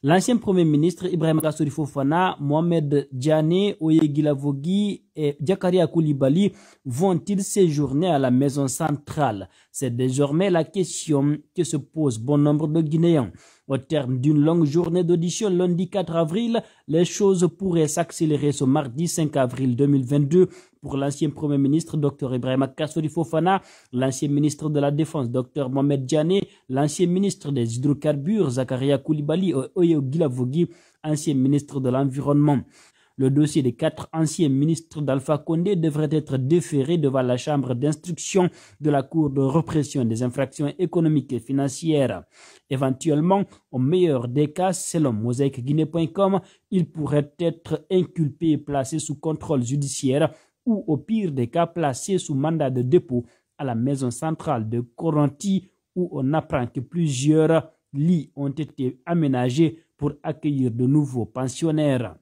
L'ancien Premier ministre Ibrahima Kassory Fofana, Mohamed Diané, Oyeguilavogui et Diakaria Koulibaly vont-ils séjourner à la maison centrale? C'est désormais la question que se pose bon nombre de Guinéens. Au terme d'une longue journée d'audition lundi 4 avril, les choses pourraient s'accélérer ce mardi 5 avril 2022 pour l'ancien Premier ministre Dr Ibrahima Kassory Fofana, l'ancien ministre de la Défense Dr Mohamed Diané, l'ancien ministre des Hydrocarbures Zakaria Koulibaly et Oyeguilavogui, ancien ministre de l'Environnement. Le dossier des 4 anciens ministres d'Alpha Condé devrait être déféré devant la chambre d'instruction de la Cour de répression des infractions économiques et financières. Éventuellement, au meilleur des cas, selon mosaicguinée.com, il pourrait être inculpé et placé sous contrôle judiciaire ou au pire des cas placé sous mandat de dépôt à la maison centrale de Koronti où on apprend que plusieurs lits ont été aménagés pour accueillir de nouveaux pensionnaires.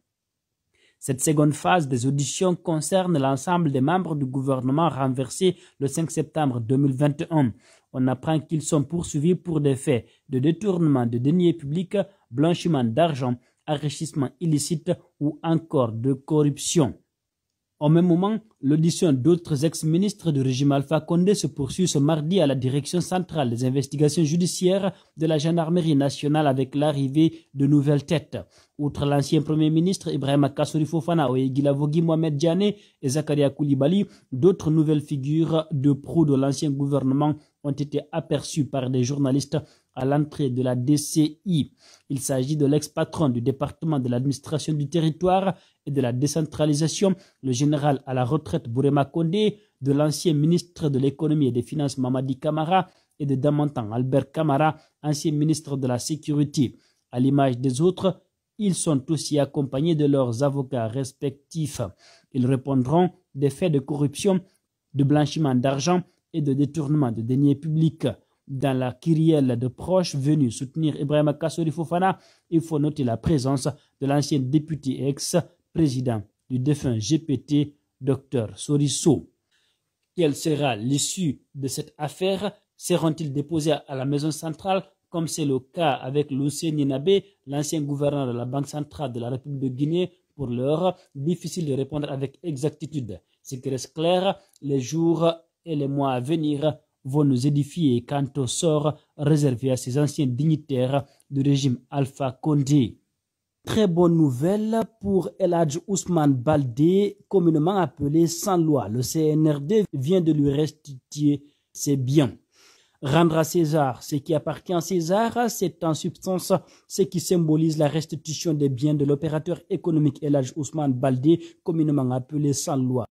Cette seconde phase des auditions concerne l'ensemble des membres du gouvernement renversé le 5 septembre 2021. On apprend qu'ils sont poursuivis pour des faits de détournement de deniers publics, blanchiment d'argent, enrichissement illicite ou encore de corruption. Au même moment, l'audition d'autres ex-ministres du régime Alpha Condé se poursuit ce mardi à la direction centrale des investigations judiciaires de la gendarmerie nationale avec l'arrivée de nouvelles têtes. Outre l'ancien Premier ministre Ibrahima Kassory Fofana, Oyeguilavogui, Mohamed Diané et Zakaria Koulibaly, d'autres nouvelles figures de proue de l'ancien gouvernement ont été aperçues par des journalistes à l'entrée de la DCI. Il s'agit de l'ex-patron du département de l'administration du territoire et de la décentralisation, le général à la retraite Bourema Condé, de l'ancien ministre de l'économie et des finances Mamadi Camara et de Damantan Albert Camara, ancien ministre de la sécurité. À l'image des autres, ils sont aussi accompagnés de leurs avocats respectifs. Ils répondront des faits de corruption, de blanchiment d'argent et de détournement de deniers publics. Dans la kyrielle de proches venus soutenir Ibrahima Kassory Fofana, il faut noter la présence de l'ancien député ex-président du défunt GPT, Dr Soriso. Quelle sera l'issue de cette affaire? Seront-ils déposés à la maison centrale, comme c'est le cas avec Lucien Nabé, l'ancien gouverneur de la Banque centrale de la République de Guinée? Pour l'heure, difficile de répondre avec exactitude. Ce qui reste clair, les jours et les mois à venir vont nous édifier quant au sort réservé à ces anciens dignitaires du régime Alpha Condé. Très bonne nouvelle pour El Hadj Ousmane Baldé, communément appelé sans loi. Le CNRD vient de lui restituer ses biens. Rendre à César ce qui appartient à César, c'est en substance ce qui symbolise la restitution des biens de l'opérateur économique El Hadj Ousmane Baldé, communément appelé sans loi.